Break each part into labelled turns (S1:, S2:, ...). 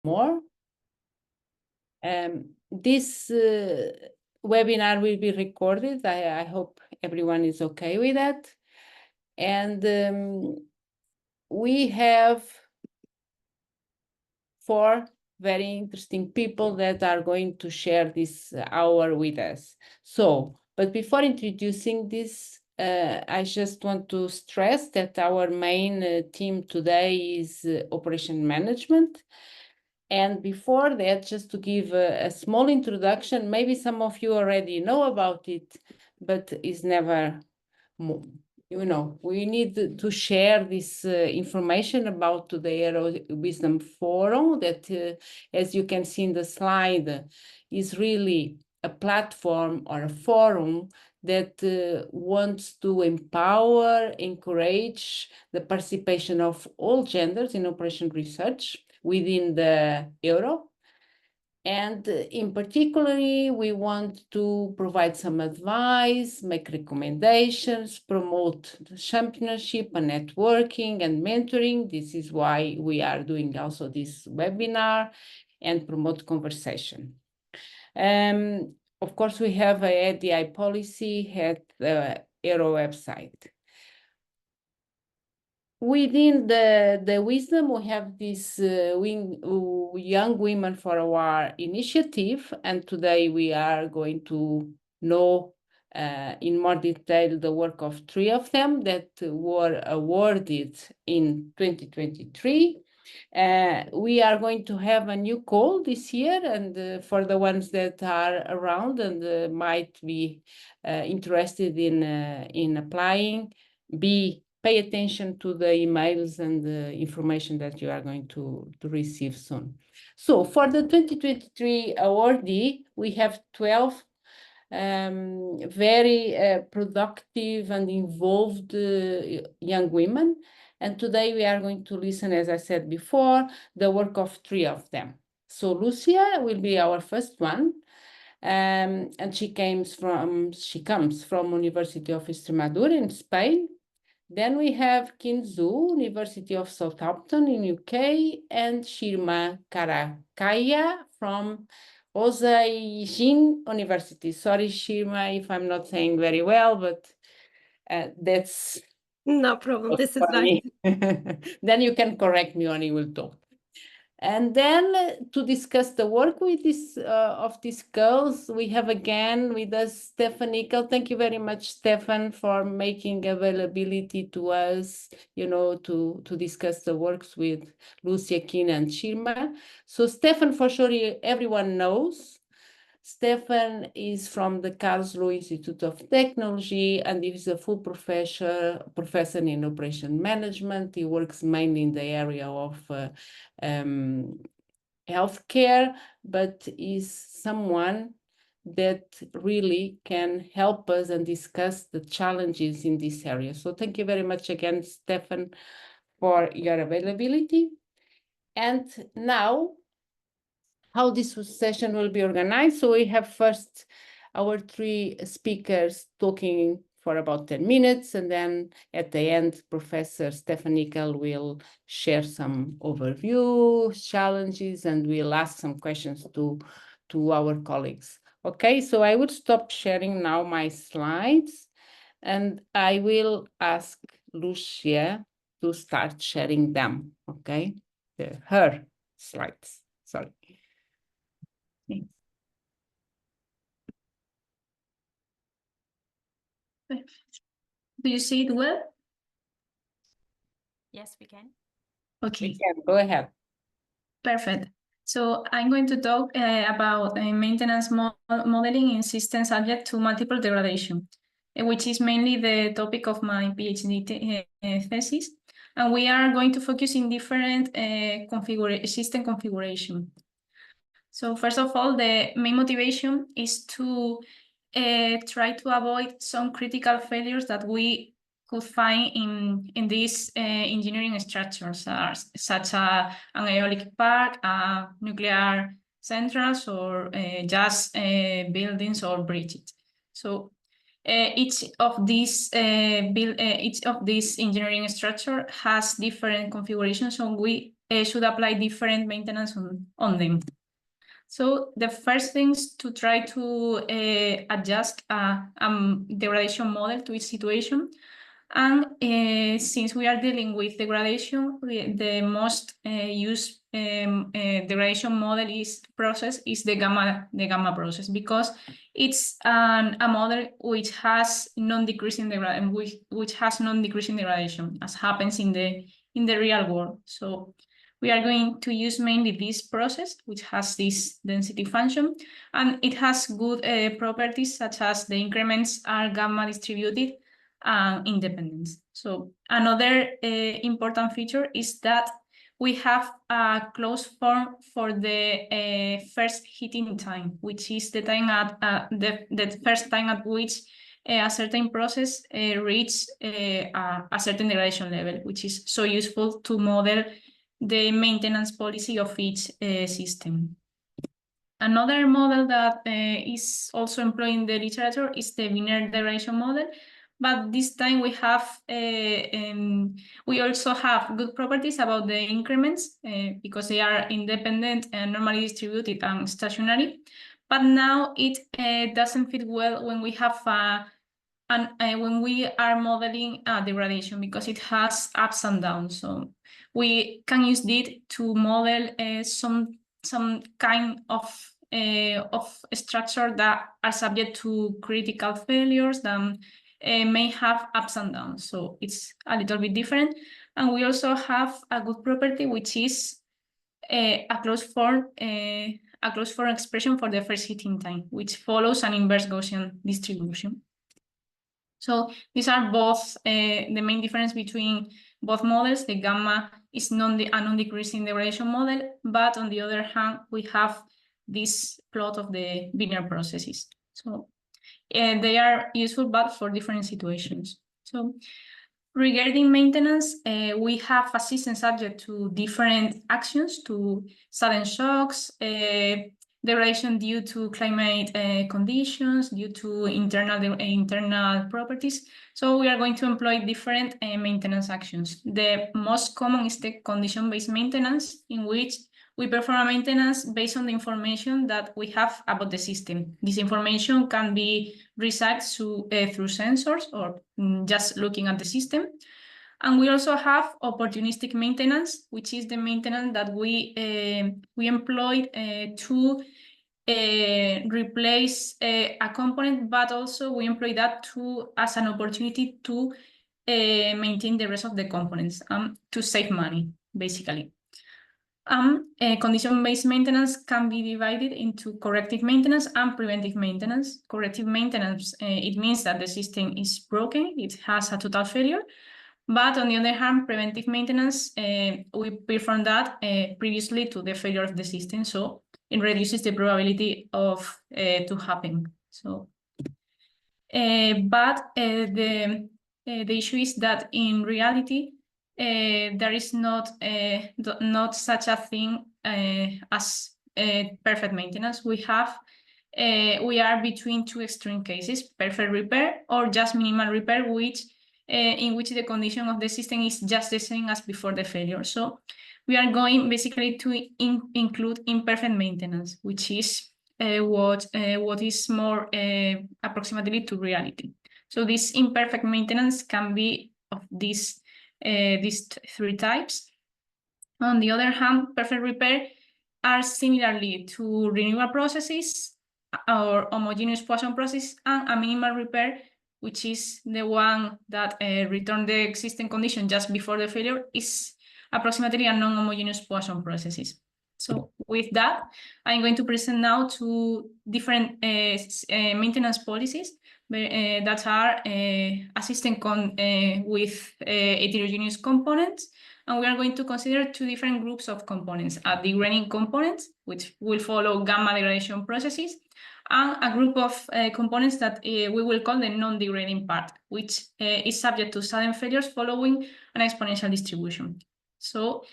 S1: more. This webinar will be recorded. I hope everyone is okay with that. And we have 4 very interesting people that are going to share this hour with us. So, but before introducing this, I just want to stress that our main team today is operation management. And before that, just to give a small introduction, maybe some of you already know about it, but it's never, you know, we need to share this information about the Aero Wisdom Forum that, as you can see in the slide, is really a platform or a forum that wants to empower, encourage the participation of all genders in operation research within the Euro. And in particular, we want to provide some advice, make recommendations, promote the championship and networking and mentoring. This is why we are doing also this webinar, and promote conversation. Of course, we have a ADI policy at the Euro website. Within the wisdom, we have this Young Women for OR initiative, and today we are going to know in more detail the work of 3 of them that were awarded in 2023. We are going to have a new call this year, and for the ones that are around and might be interested in applying, pay attention to the emails and the information that you are going to receive soon. So for the 2023 awardee, we have 12 very productive and involved young women. And today we are going to listen, as I said before, the work of 3 of them. So Lucía will be our first one. And she comes from University of Extremadura in Spain. Then we have Zhou, University of Southampton in UK, and Sirma Karakaya from Zhou University. Sorry, Sirma, if I'm not saying very well, but that's
S2: no problem. This is fine.
S1: Then you can correct me when you will talk. And then to discuss the work with this of these girls, we have again with us Stefan Nickel. Thank you very much, Stefan, for making availability to us, you know, to discuss the works with Lucía, Kina, and Sirma. So Stefan, for sure, everyone knows. Stefan is from the Karlsruhe Institute of Technology, and he is a full professor in operation management. He works mainly in the area of healthcare, but is someone that really can help us and discuss the challenges in this area. So thank you very much again, Stefan, for your availability. And now, how this session will be organized. So we have first our 3 speakers talking for about 10 minutes, and then at the end, Professor Stefan Nickel will share some overview, challenges, and we'll ask some questions to our colleagues. Okay, so I will stop sharing now my slides, and I will ask Lucía to start sharing them, okay? Her slides, sorry.
S3: Do you see it well?
S2: Yes, we can.
S3: Okay.
S1: We can. Go ahead.
S3: Perfect. So I'm going to talk about maintenance modeling in systems subject to multiple degradation, which is mainly the topic of my PhD thesis. And we are going to focus in different system configuration. So first of all, the main motivation is to try to avoid some critical failures that we could find in these engineering structures, such as an aeolic park, nuclear centrals, or just buildings or bridges. So each of these engineering structure has different configurations, so we should apply different maintenance on them. So the first thing is to try to adjust a degradation model to each situation. And since we are dealing with degradation, the most used degradation model process is the gamma process, because it's a model which has non-decreasing degradation, as happens in the real world. So we are going to use mainly this process, which has this density function, and it has good properties such as the increments are gamma distributed and independence. So another important feature is that we have a closed form for the first heating time, which is the time at the first time at which a certain process reaches a certain degradation level, which is so useful to model the maintenance policy of each system. Another model that is also employed in the literature is the binary degradation model, but this time we also have good properties about the increments because they are independent and normally distributed and stationary. But now it doesn't fit well when we have when we are modeling degradation, because it has ups and downs. So we can use it to model some kind of structure that are subject to critical failures that may have ups and downs. So it's a little bit different. And we also have a good property, which is a closed form expression for the first heating time, which follows an inverse Gaussian distribution. So these are both the main difference between both models. The gamma is a non-decreasing degradation model, but on the other hand, we have this plot of the binary processes. So they are useful, but for different situations. So regarding maintenance, we have a system subject to different actions, to sudden shocks, degradation due to climate conditions, due to internal properties. So we are going to employ different maintenance actions. The most common is the condition-based maintenance, in which we perform a maintenance based on the information that we have about the system. This information can be received through sensors or just looking at the system. And we also have opportunistic maintenance, which is the maintenance that we employed to replace a component, but also we employ that as an opportunity to maintain the rest of the components to save money, basically. Condition-based maintenance can be divided into corrective maintenance and preventive maintenance. Corrective maintenance, it means that the system is broken, it has a total failure. But on the other hand, preventive maintenance, we perform that previously to the failure of the system, so it reduces the probability of to happen. So, but the issue is that in reality, there is not such a thing as perfect maintenance. We are between two extreme cases: perfect repair or just minimal repair, in which the condition of the system is just the same as before the failure. So we are going basically to include imperfect maintenance, which is what is more approximately to reality. So this imperfect maintenance can be of these three types. On the other hand, perfect repair are similarly to renewal processes or homogeneous Poisson process, and a minimal repair, which is the one that returns the existing condition just before the failure, is approximately a non-homogeneous Poisson processes. So with that, I'm going to present now two different maintenance policies that are a system with heterogeneous components. And we are going to consider two different groups of components: a degrading components, which will follow gamma degradation processes, and a group of components that we will call the non-degrading part, which is subject to sudden failures following an exponential distribution. So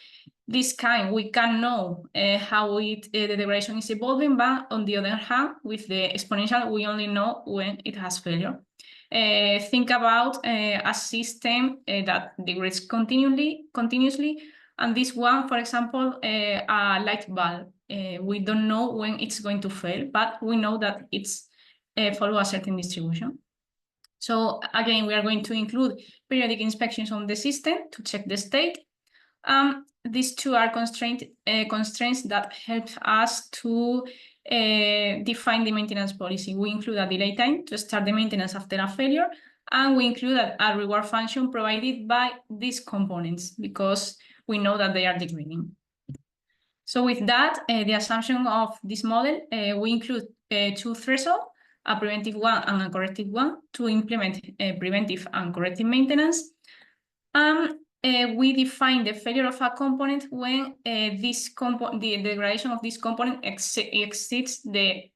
S3: this kind, we can know how the degradation is evolving, but on the other hand, with the exponential, we only know when it has failure. think about a system that degrades continuously. And this one, for example, a light bulb. We don't know when it's going to fail, but we know that it's follow a certain distribution. So again, we are going to include periodic inspections on the system to check the state. These two are constraints that help us to define the maintenance policy. We include a delay time to start the maintenance after a failure, and we include a reward function provided by these components because we know that they are degrading. So with that, the assumption of this model, we include two thresholds, a preventive one and a corrective one, to implement preventive and corrective maintenance. We define the failure of a component when the degradation of this component exceeds the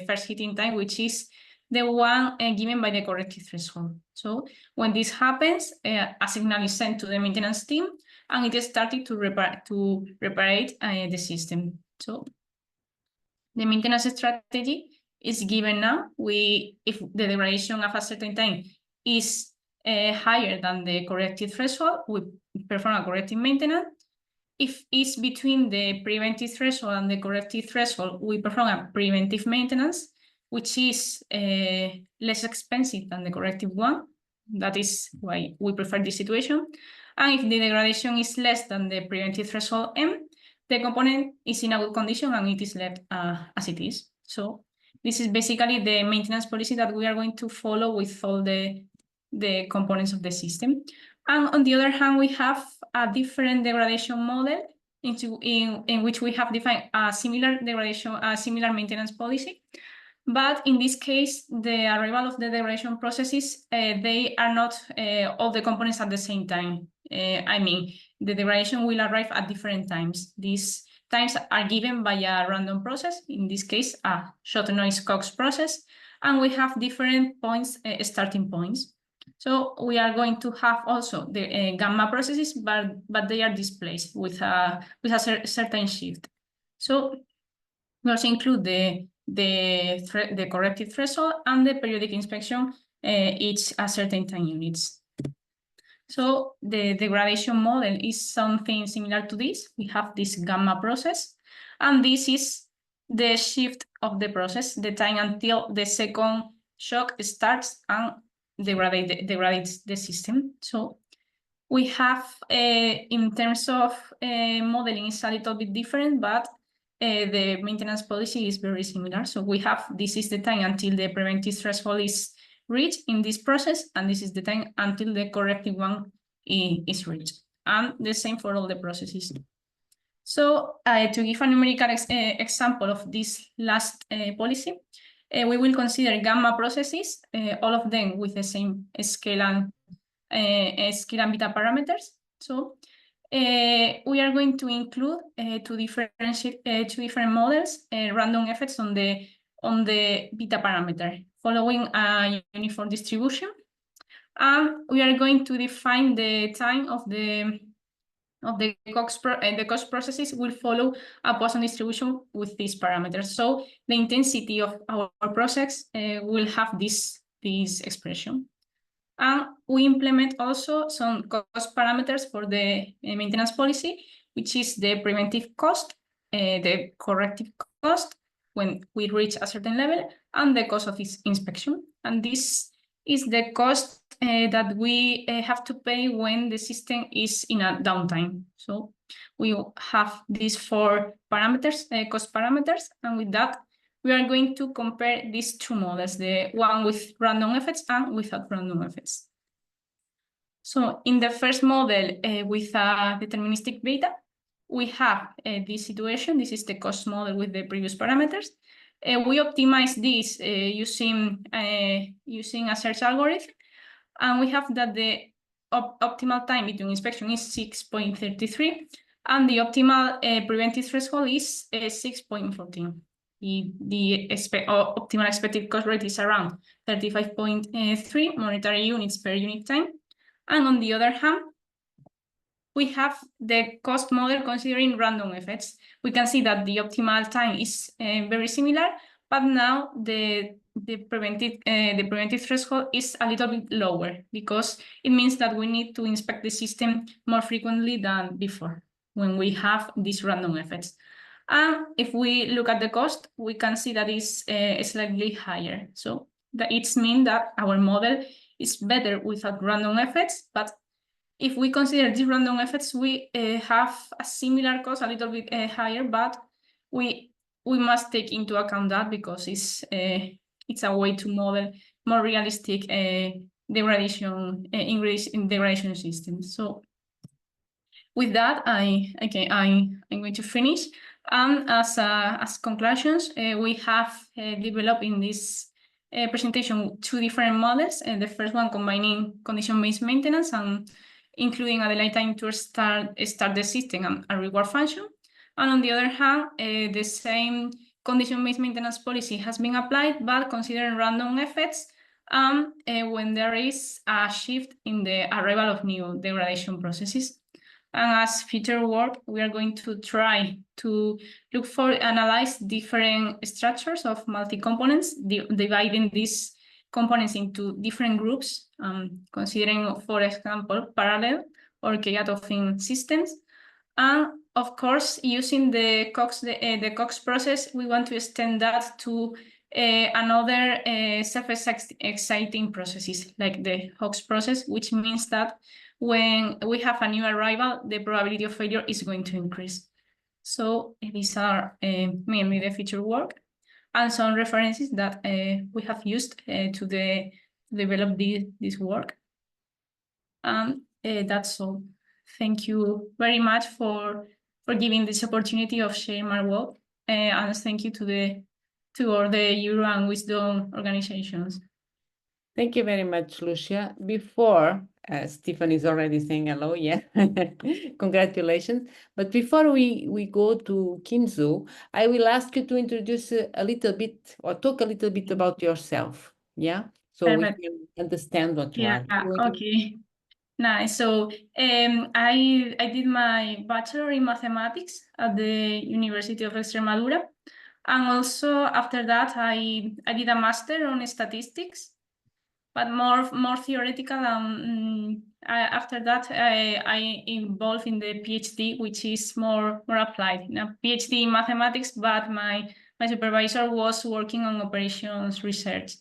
S3: first hitting time, which is the one given by the corrective threshold. So when this happens, a signal is sent to the maintenance team, and it is started to repair the system. So the maintenance strategy is given now. If the degradation of a certain time is higher than the corrective threshold, we perform a corrective maintenance. If it's between the preventive threshold and the corrective threshold, we perform a preventive maintenance, which is less expensive than the corrective one. That is why we prefer this situation. And if the degradation is less than the preventive threshold M, the component is in a good condition and it is left as it is. So this is basically the maintenance policy that we are going to follow with all the components of the system. And on the other hand, we have a different degradation model in which we have defined a similar degradation, a similar maintenance policy. But in this case, the arrival of the degradation processes, they are not all the components at the same time. I mean, the degradation will arrive at different times. These times are given by a random process, in this case, a short noise Cox process, and we have different points, starting points. So we are going to have also the gamma processes, but they are displaced with a certain shift. So we also include the corrective threshold and the periodic inspection each a certain time units. So the degradation model is something similar to this. We have this gamma process, and this is the shift of the process, the time until the second shock starts and degrades the system. So we have, in terms of modeling, it's a little bit different, but the maintenance policy is very similar. So we have, this is the time until the preventive threshold is reached in this process, and this is the time until the corrective one is reached. And the same for all the processes. So to give a numerical example of this last policy, we will consider gamma processes, all of them with the same scale and beta parameters. So we are going to include two different models, random effects on the beta parameter, following a uniform distribution. And we are going to define the time of the Cox processes will follow a Poisson distribution with these parameters. So the intensity of our process will have this expression. And we implement also some cost parameters for the maintenance policy, which is the preventive cost, the corrective cost when we reach a certain level, and the cost of its inspection. And this is the cost that we have to pay when the system is in a downtime. So we have these four parameters, cost parameters, and with that, we are going to compare these two models, the one with random effects and without random effects. So in the first model with a deterministic beta, we have this situation. This is the cost model with the previous parameters. We optimize this using a search algorithm, and we have that the optimal time between inspection is 6.33, and the optimal preventive threshold is 6.14. The optimal expected cost rate is around 35.3 monetary units per unit time. And on the other hand, we have the cost model considering random effects. We can see that the optimal time is very similar, but now the preventive threshold is a little bit lower because it means that we need to inspect the system more frequently than before when we have these random effects. And if we look at the cost, we can see that it's slightly higher. So that it means that our model is better without random effects, but if we consider these random effects, we have a similar cost, a little bit higher, but we must take into account that because it's a way to model more realistic degradation increase in degradation systems. So with that, I'm going to finish. And as conclusions, we have developed in this presentation 2 different models. The first one combining condition-based maintenance and including a delay time to start the system and a reward function. And on the other hand, the same condition-based maintenance policy has been applied, but considering random effects when there is a shift in the arrival of new degradation processes. And as future work, we are going to try to look for analyze different structures of multi-components, dividing these components into different groups, considering, for example, parallel or chaotic systems. And of course, using the COX process, we want to extend that to another self-exciting processes like the Hox process, which means that when we have a new arrival, the probability of failure is going to increase. So these are mainly the future work and some references that we have used to develop this work. That's all. Thank you very much for giving this opportunity of sharing my work, and thank you to all the Euro and Wisdom organizations.
S1: Thank you very much, Lucia. Before, Stefan is already saying hello, yeah, congratulations. But before we go to Zhou, I will ask you to introduce a little bit or talk a little bit about yourself, yeah? So we can understand what you are doing.
S3: Okay. Nice. So I did my bachelor in mathematics at the University of Extremadura. And also after that, I did a master on statistics, but more theoretical. After that, I involved in the PhD, which is more applied. Now, PhD in mathematics, but my supervisor was working on operations research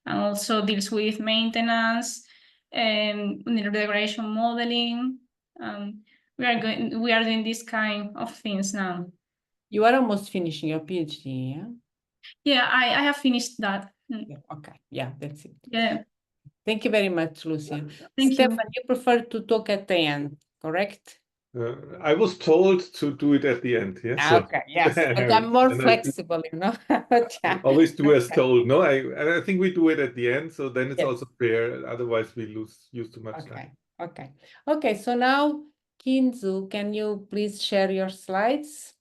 S3: and also deals with maintenance and degradation modeling. We are doing this kind of things now.
S1: You are almost finishing your PhD, yeah?
S3: Yeah, I have finished that.
S1: Yeah, okay, yeah, that's it.
S3: Yeah.
S1: Thank you very much, Lucia.
S3: Thank
S1: Stefan, you prefer to talk at the end, correct?
S4: I was told to do it at the end. Yes.
S1: Okay, yes, but I'm more flexible, you know. But yeah.
S4: Always do as told. No, I think we do it at the end, so then it's
S1: Yes.
S4: also fair. Otherwise, we use too much time.
S1: Okay. So now, Zhou, can you please share your slides?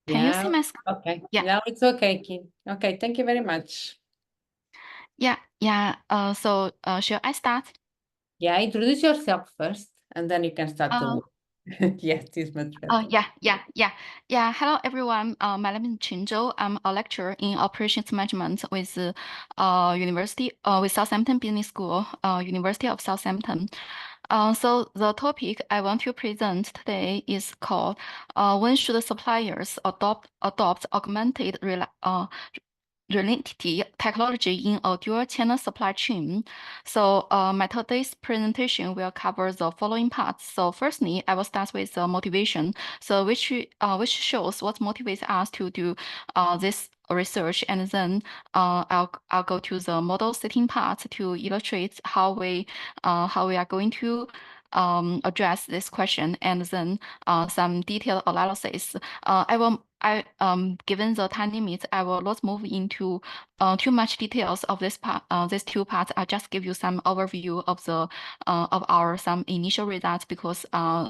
S5: Can you see my screen?
S1: Okay.
S5: Yeah.
S1: Now it's okay, Kim. Okay, thank you very much.
S5: Yeah. So shall I start?
S1: Yeah, introduce yourself first, and then you can start the work. Yes, it's much better.
S5: Yeah. Hello, everyone. My name is Zhou. I'm a lecturer in operations management with Southampton Business School, University of Southampton. So the topic I want to present today is called when should suppliers adopt augmented reality technology in a dual-channel supply chain. So my today's presentation will cover the following parts. So firstly, I will start with the motivation, so which shows what motivates us to do this research, and then I'll go to the model setting part to illustrate how we are going to address this question, and then some detailed analysis. Given the time limit, I will not move into too much details of this part. These two parts. I'll just give you some overview of the some initial results, because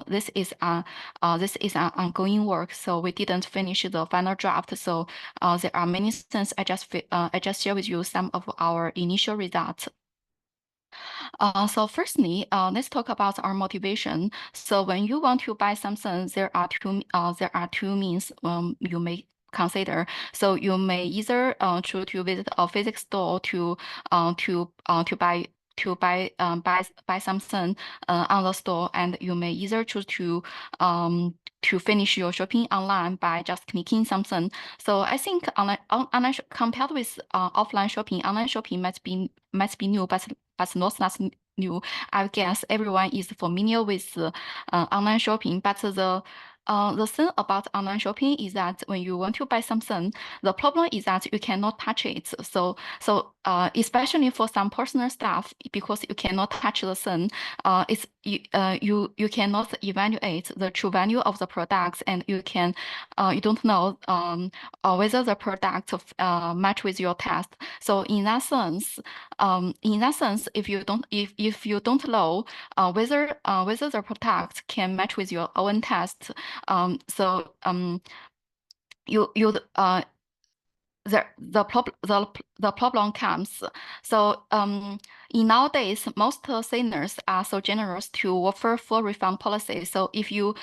S5: this is an ongoing work, so we didn't finish the final draft. So there are many things. I just share with you some of our initial results. So firstly, let's talk about our motivation. So when you want to buy something, there are two means you may consider. So you may either choose to visit a physical store to buy something on the store, and you may either choose to finish your shopping online by just clicking something. So I think online compared with offline shopping, online shopping might be new, but not that new. I guess everyone is familiar with online shopping, but the thing about online shopping is that when you want to buy something, the problem is that you cannot touch it. So especially for some personal stuff, because you cannot touch the thing, you cannot evaluate the true value of the products, and you don't know whether the product match with your test. So in that sense, if you don't know whether the product can match with your own test, the problem comes. So in nowadays, most sellers are so generous to offer full refund policy. So if you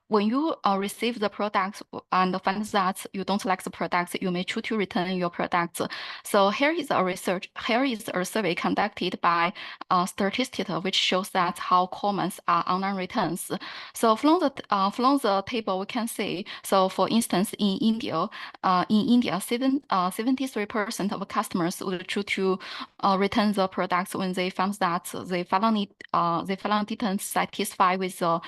S5: when you receive the product and find that you don't like the product, you may choose to return your product. So here is a survey conducted by Statistics, which shows that how common are online returns. So from the table we can see. So for instance, in India, 73% of customers would choose to return the products when they found that they finally didn't satisfy with the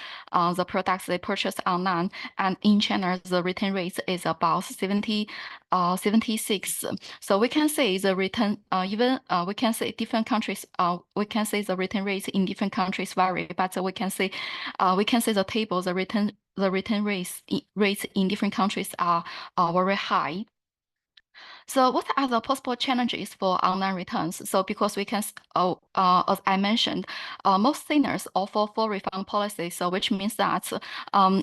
S5: products they purchased online. And in China, the return rate is about 76. So we can say the return we can say different countries. We can say the return rates in different countries vary, but we can say the table the return rates in different countries are very high. So what are the possible challenges for online returns? So because we can, as I mentioned, most sellers offer full refund policy. So which means that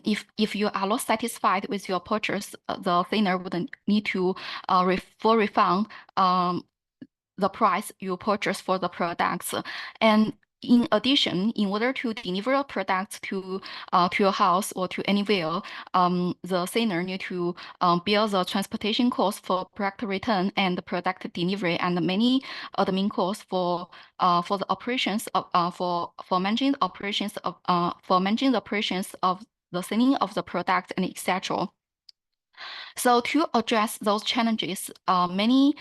S5: if you are not satisfied with your purchase, the seller wouldn't need to full refund the price you purchase for the products. And in addition, in order to deliver a product to your house or to anywhere, the seller need to bear the transportation cost for product return and product delivery, and many admin costs for the operations of for managing the operations of the selling of the product and etc. So to address those challenges, many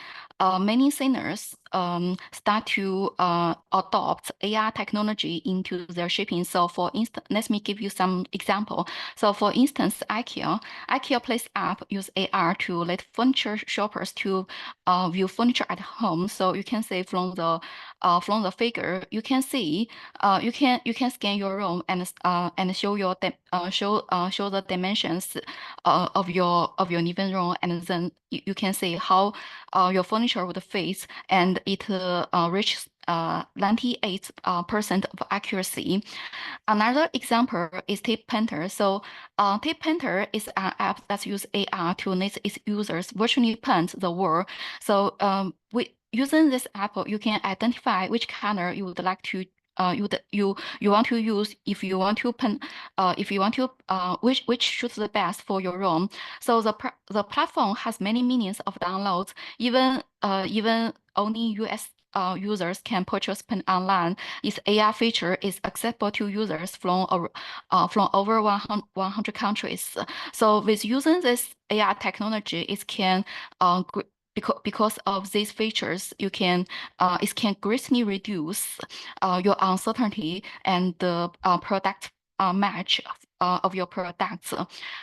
S5: sellers start to adopt AI technology into their shipping. So for instance, let me give you some example. So for instance, IKEA Place app use AR to let furniture shoppers to view furniture at home. So you can see from the figure, you can see you can scan your room and show show the dimensions of your living room, and then you can see how your furniture would fit, and it reaches 98% of accuracy. Another example is Tape Painter. So Tape Painter is an app that uses AR to let its users virtually paint the wall. So using this app, you can identify which color you would like to you want to use if you want to pen which suits the best for your room. So the platform has many millions of downloads. Even only US users can purchase pen online. Its AR feature is accessible to users from over 100 countries. So with using this AR technology, it can because of these features, it can greatly reduce your uncertainty and the product match of your products.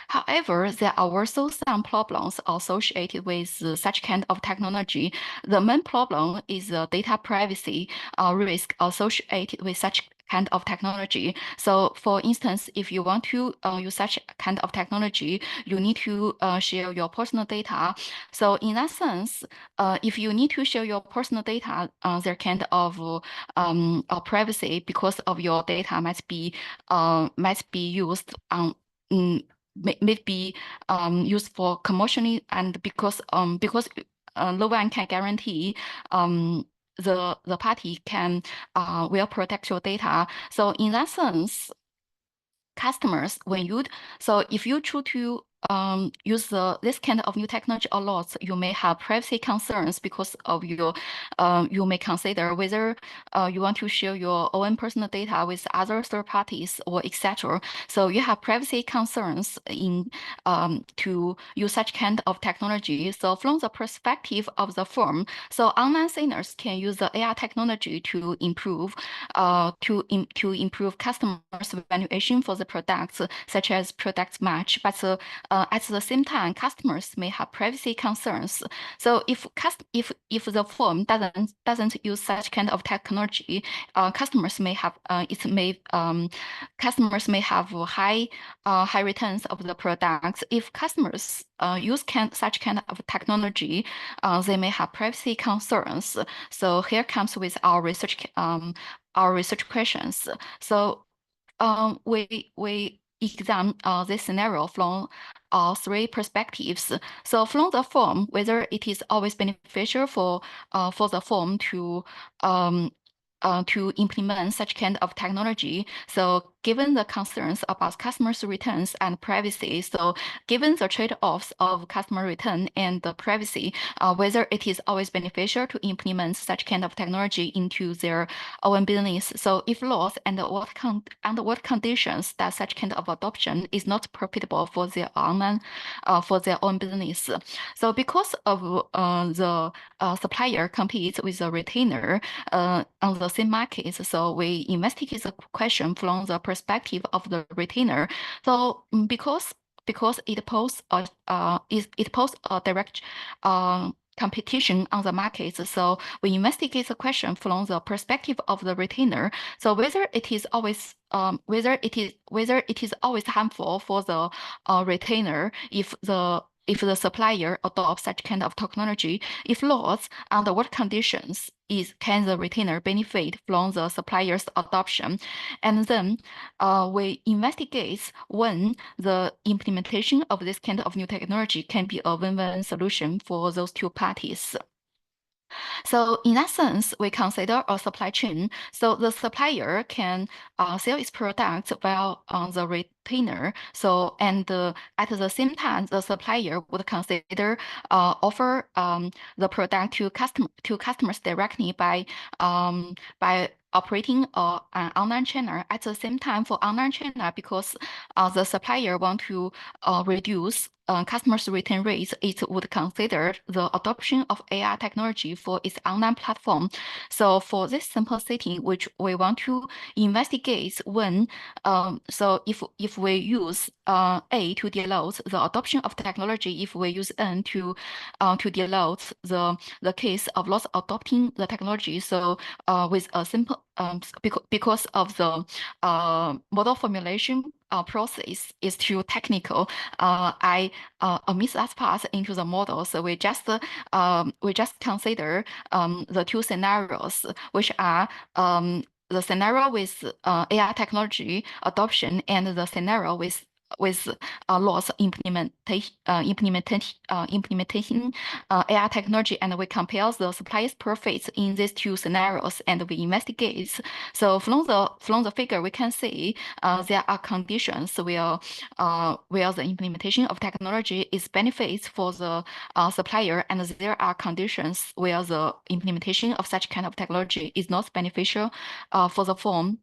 S5: However, there are also some problems associated with such kind of technology. The main problem is the data privacy risk associated with such kind of technology. So for instance, if you want to use such kind of technology, you need to share your personal data. So in that sense, if you need to share your personal data, there kind of privacy because of your data might be used on may be used for commercially, and because no one can guarantee the party can will protect your data. So in that sense, customers, so if you choose to use this kind of new technology a lot, you may have privacy concerns because of your you may consider whether you want to share your own personal data with other third parties or etc. So you have privacy concerns in to use such kind of technology. So from the perspective of the firm, so online signers can use the AI technology to improve customers' valuation for the products, such as product match, but at the same time, customers may have privacy concerns. So if the firm doesn't use such kind of technology, customers may have customers may have high returns of the products. If customers use such kind of technology, they may have privacy concerns. So here comes with our research questions. So we examine this scenario from 3 perspectives. So from the firm, whether it is always beneficial for the firm to implement such kind of technology. So given the concerns about customers' returns and privacy, so given the trade-offs of customer return and the privacy, whether it is always beneficial to implement such kind of technology into their own business. So if lost, under what conditions that such kind of adoption is not profitable for their own business. So because of the supplier competes with the retainer on the same market, so we investigate the question from the perspective of the retainer. So because it poses a direct competition on the market, so we investigate the question from the perspective of the retainer. So whether it is always harmful for the retainer if the supplier adopts such kind of technology. If lost, under what conditions can the retainer benefit from the supplier's adoption? And then we investigate when the implementation of this kind of new technology can be a win-win solution for those 2 parties. So in that sense, we consider a supply chain. So the supplier can sell its products while the retainer. So and at the same time, the supplier would consider offer the product to customers directly by operating an online channel. At the same time, for online channel, because the supplier want to reduce customers' return rates, it would consider the adoption of AI technology for its online platform. So for this simple setting, which we want to investigate when, so if we use A to denote the adoption of technology, if we use N to denote the case of loss adopting the technology. So with a simple because of the model formulation process is too technical. I omit that part into the model. So we just consider the 2 scenarios, which are the scenario with AI technology adoption and the scenario with loss implementation AI technology, and we compare the supplier's profits in these 2 scenarios, and we investigate. So from the figure, we can see there are conditions where the implementation of technology is benefits for the supplier, and there are conditions where the implementation of such kind of technology is not beneficial for the firm.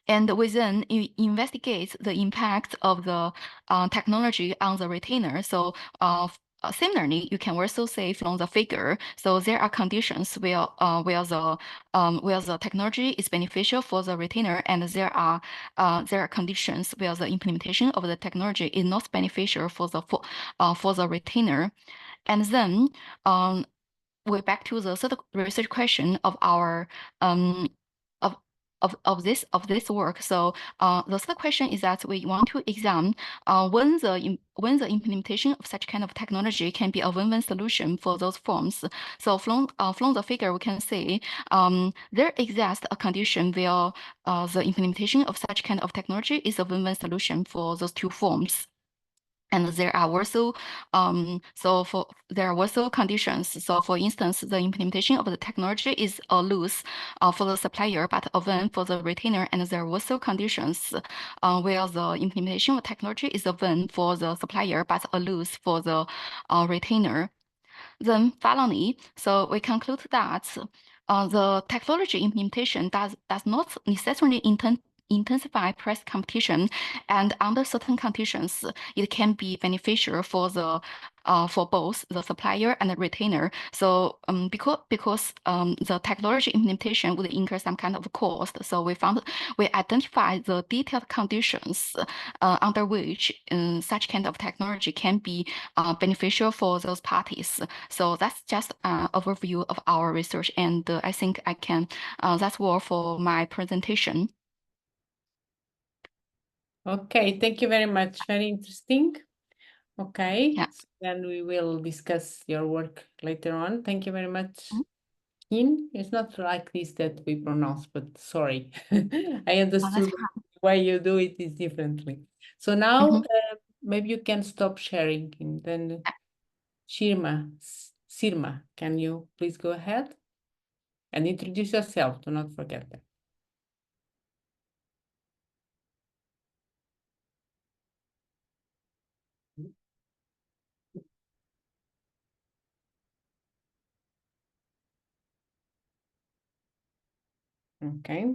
S5: And we then investigate the impact of the technology on the retainer. So similarly, you can also say from the figure. So there are conditions where the technology is beneficial for the retainer, and there are conditions where the implementation of the technology is not beneficial for the retainer. And then we're back to the third research question of our of this work. So the third question is that we want to examine when the implementation of such kind of technology can be a win-win solution for those firms. So from the figure, we can see there exists a condition where the implementation of such kind of technology is a win-win solution for those 2 firms. And there are also there are also conditions. So for instance, the implementation of the technology is a loss for the supplier, but a win for the retainer. And there are also conditions where the implementation of technology is a win for the supplier, but a loss for the retainer. Then finally, so we conclude that the technology implementation does not necessarily intensify price competition, and under certain conditions, it can be beneficial for the for both the supplier and the retainer. So because the technology implementation would incur some kind of cost, so we identify the detailed conditions under which such kind of technology can be beneficial for those parties. So that's just an overview of our research, and I think I can that's all for my presentation.
S1: Okay, thank you very much. Very interesting. Okay,
S5: Yeah.
S1: so then we will discuss your work later on. Thank you very much.
S5: Mhm.
S1: In, it's not like this that we pronounce, but sorry. I understood why you do it is differently. So now maybe you can stop sharing, and then Sirma, can you please go ahead and introduce yourself? Do not forget that. Okay.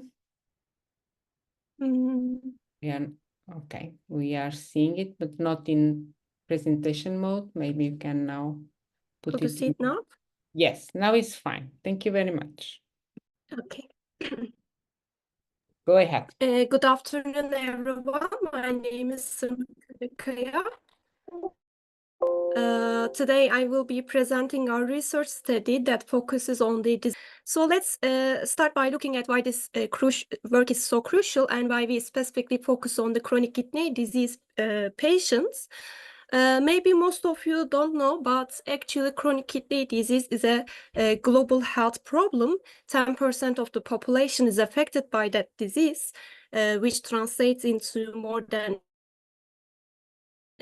S1: Yeah, okay. We are seeing it, but not in presentation mode. Maybe you can now put
S2: to
S1: it
S2: see it now?
S1: Yes, now it's fine. Thank you very much.
S2: Okay.
S1: Go ahead.
S2: Good afternoon, everyone. My name is Karakaya. Today I will be presenting our research study that focuses on the disease. So let's start by looking at why this work is so crucial and why we specifically focus on the chronic kidney disease patients. Maybe most of you don't know, but actually chronic kidney disease is a global health problem. 10% of the population is affected by that disease, which translates into more than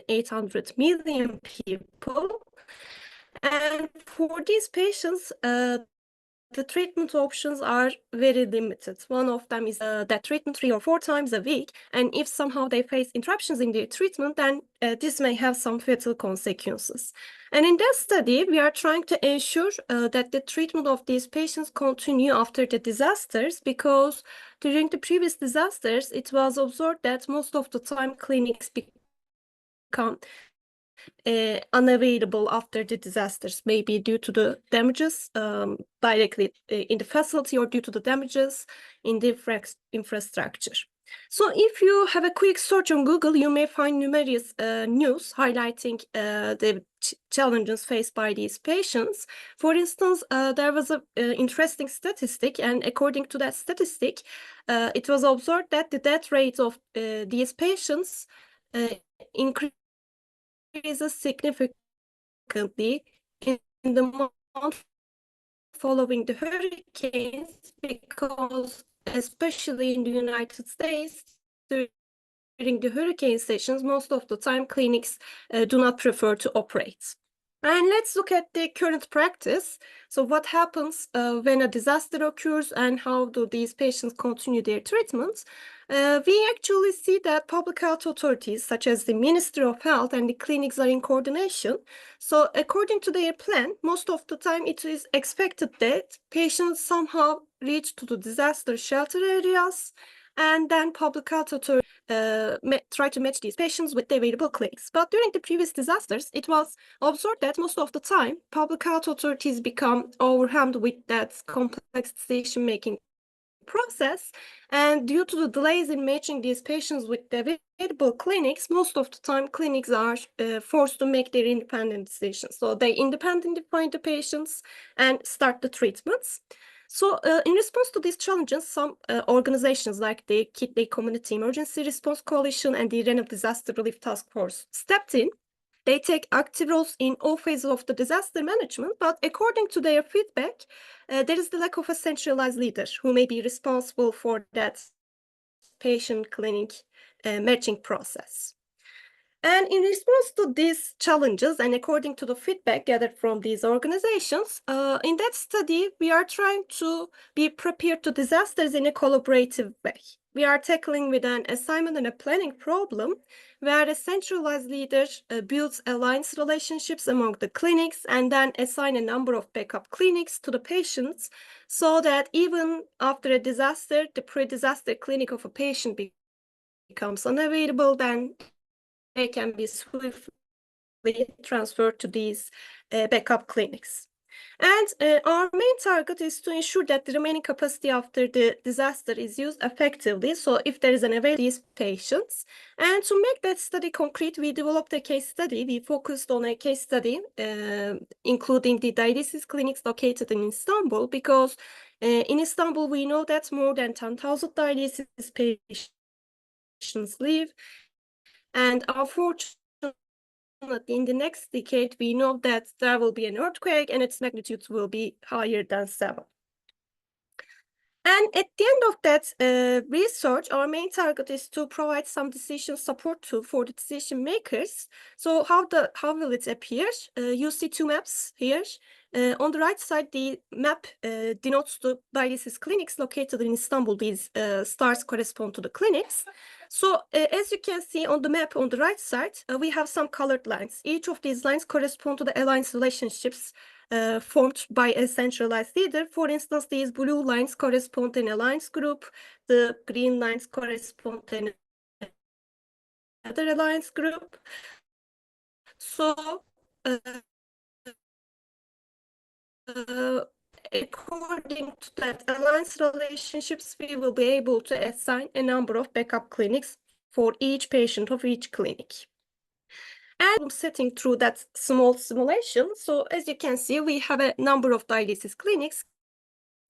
S2: 800 million people. And for these patients, the treatment options are very limited. One of them is that treatment 3 or 4 times a week. And if somehow they face interruptions in their treatment, then this may have some fatal consequences. And in that study, we are trying to ensure that the treatment of these patients continue after the disasters, because during the previous disasters, it was observed that most of the time clinics become unavailable after the disasters, maybe due to the damages directly in the facility or due to the damages in the infrastructure. So if you have a quick search on Google, you may find numerous news highlighting the challenges faced by these patients. For instance, there was an interesting statistic, and according to that statistic, it was observed that the death rate of these patients increases significantly in the month following the hurricanes, because especially in the United States, during the hurricane sessions, most of the time clinics do not prefer to operate. And let's look at the current practice. So what happens when a disaster occurs and how do these patients continue their treatments? We actually see that public health authorities, such as the Ministry of Health and the clinics, are in coordination. So according to their plan, most of the time it is expected that patients somehow reach to the disaster shelter areas, and then public health authorities try to match these patients with the available clinics. But during the previous disasters, it was observed that most of the time, public health authorities become overwhelmed with that complex decision-making process. And due to the delays in matching these patients with the available clinics, most of the time clinics are forced to make their independent decisions. So they independently find the patients and start the treatments. So in response to these challenges, some organizations like the Kidney Community Emergency Response Coalition and the Renal Disaster Relief Task Force stepped in. They take active roles in all phases of the disaster management, but according to their feedback, there is the lack of a centralized leader who may be responsible for that patient clinic matching process. And in response to these challenges, and according to the feedback gathered from these organizations, in that study, we are trying to be prepared to disasters in a collaborative way. We are tackling with an assignment and a planning problem where a centralized leader builds alliance relationships among the clinics and then assign a number of backup clinics to the patients so that even after a disaster, the pre-disaster clinic of a patient becomes unavailable, then they can be swiftly transferred to these backup clinics. And our main target is to ensure that the remaining capacity after the disaster is used effectively. So if there is an available these patients, and to make that study concrete, we developed a case study. We focused on a case study, including the dialysis clinics located in Istanbul, because in Istanbul, we know that more than 10,000 dialysis patients live. And unfortunately, in the next decade, we know that there will be an earthquake and its magnitude will be higher than 7. And at the end of that research, our main target is to provide some decision support tool for the decision makers. So how will it appear? You see two maps here. On the right side, the map denotes the dialysis clinics located in Istanbul. These stars correspond to the clinics. So as you can see on the map on the right side, we have some colored lines. Each of these lines correspond to the alliance relationships formed by a centralized leader. For instance, these blue lines correspond to an alliance group. The green lines correspond to another alliance group. So according to that alliance relationships, we will be able to assign a number of backup clinics for each patient of each clinic. And setting through that small simulation, so as you can see, we have a number of dialysis clinics.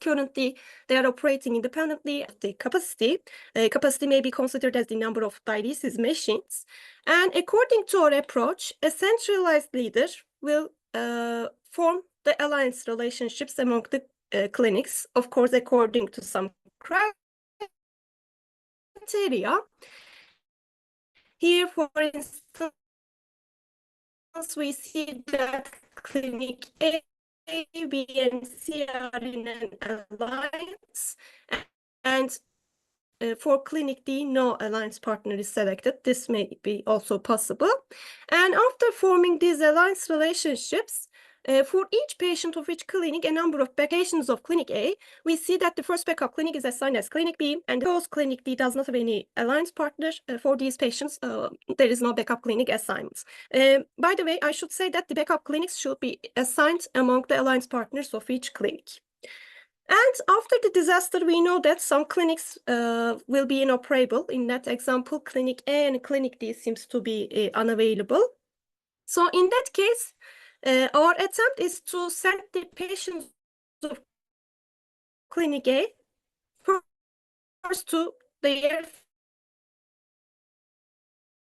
S2: Currently, they are operating independently at the capacity. Capacity may be considered as the number of dialysis machines. And according to our approach, a centralized leader will form the alliance relationships among the clinics, of course, according to some criteria. Here, for instance, we see that clinic A, B, and C are in an alliance, and for clinic D, no alliance partner is selected. This may be also possible. And after forming these alliance relationships, for each patient of each clinic, a number of patients of clinic A, we see that the first backup clinic is assigned as clinic B, and because clinic D does not have any alliance partner for these patients, there is no backup clinic assignments. By the way, I should say that the backup clinics should be assigned among the alliance partners of each clinic. And after the disaster, we know that some clinics will be inoperable. In that example, clinic A and clinic D seems to be unavailable. So in that case, our attempt is to send the patients of clinic A first to their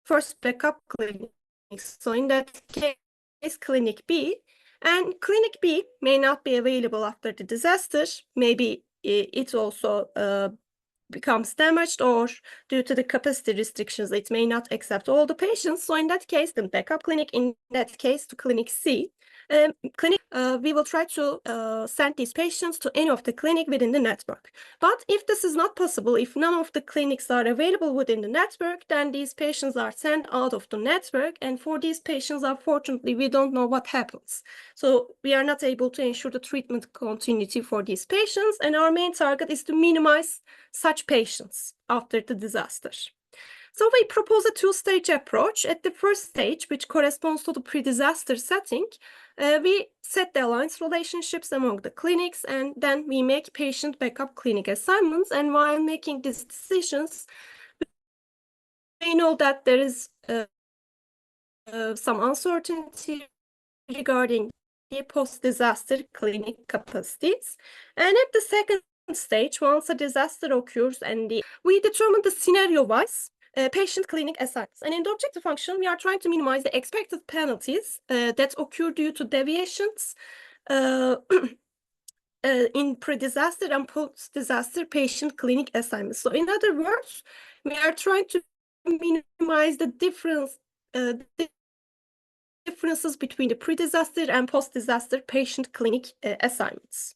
S2: first backup clinic. So in that case, clinic B, and clinic B may not be available after the disaster. Maybe it also becomes damaged, or due to the capacity restrictions, it may not accept all the patients. So in that case, the backup clinic, in that case, to clinic C. We will try to send these patients to any of the clinic within the network. But if this is not possible, if none of the clinics are available within the network, then these patients are sent out of the network. And for these patients, unfortunately, we don't know what happens. So we are not able to ensure the treatment continuity for these patients. And our main target is to minimize such patients after the disaster. So we propose a two-stage approach. At the first stage, which corresponds to the pre-disaster setting, we set the alliance relationships among the clinics, and then we make patient backup clinic assignments. And while making these decisions, we know that there is some uncertainty regarding the post-disaster clinic capacities. And at the second stage, once a disaster occurs, and we determine the scenario-wise patient clinic assignments. And in the objective function, we are trying to minimize the expected penalties that occur due to deviations in pre-disaster and post-disaster patient clinic assignments. So in other words, we are trying to minimize the difference differences between the pre-disaster and post-disaster patient clinic assignments.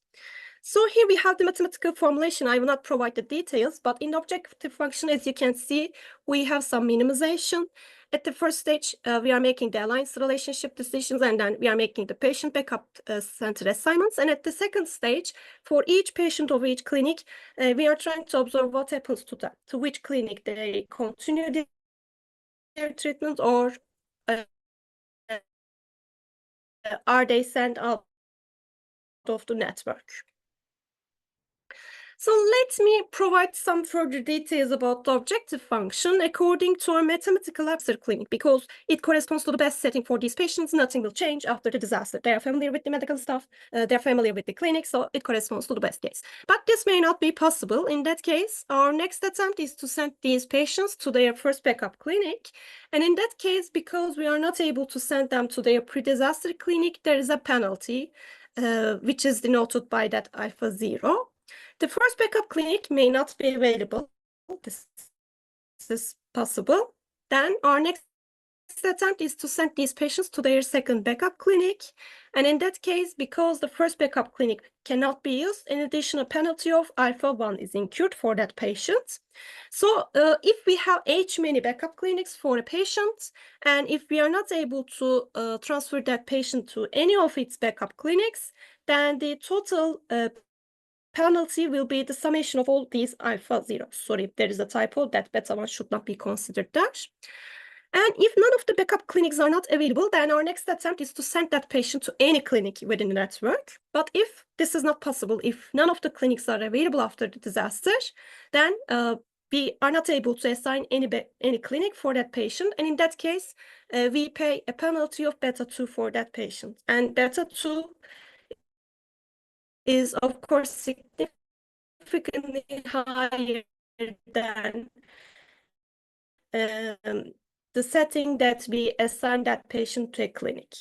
S2: So here we have the mathematical formulation. I will not provide the details, but in the objective function, as you can see, we have some minimization. At the first stage, we are making the alliance relationship decisions, and then we are making the patient backup center assignments. And at the second stage, for each patient of each clinic, we are trying to observe what happens to them, to which clinic they continue their treatment, or are they sent out of the network. So let me provide some further details about the objective function according to our mathematical answer clinic, because it corresponds to the best setting for these patients. Nothing will change after the disaster. They are familiar with the medical stuff, they're familiar with the clinic, so it corresponds to the best case. But this may not be possible. In that case, our next attempt is to send these patients to their first backup clinic. And in that case, because we are not able to send them to their pre-disaster clinic, there is a penalty, which is denoted by that alpha 0. The first backup clinic may not be available. This is possible. Then our next attempt is to send these patients to their second backup clinic. And in that case, because the first backup clinic cannot be used, an additional penalty of alpha 1 is incurred for that patient. So if we have H many backup clinics for a patient, and if we are not able to transfer that patient to any of its backup clinics, then the total penalty will be the summation of all these alpha 0. Sorry if there is a typo, that beta 1 should not be considered there. And if none of the backup clinics are not available, then our next attempt is to send that patient to any clinic within the network. But if this is not possible, if none of the clinics are available after the disaster, then we are not able to assign any clinic for that patient. And in that case, we pay a penalty of beta 2 for that patient. And beta 2 is, of course, significantly higher than the setting that we assign that patient to a clinic.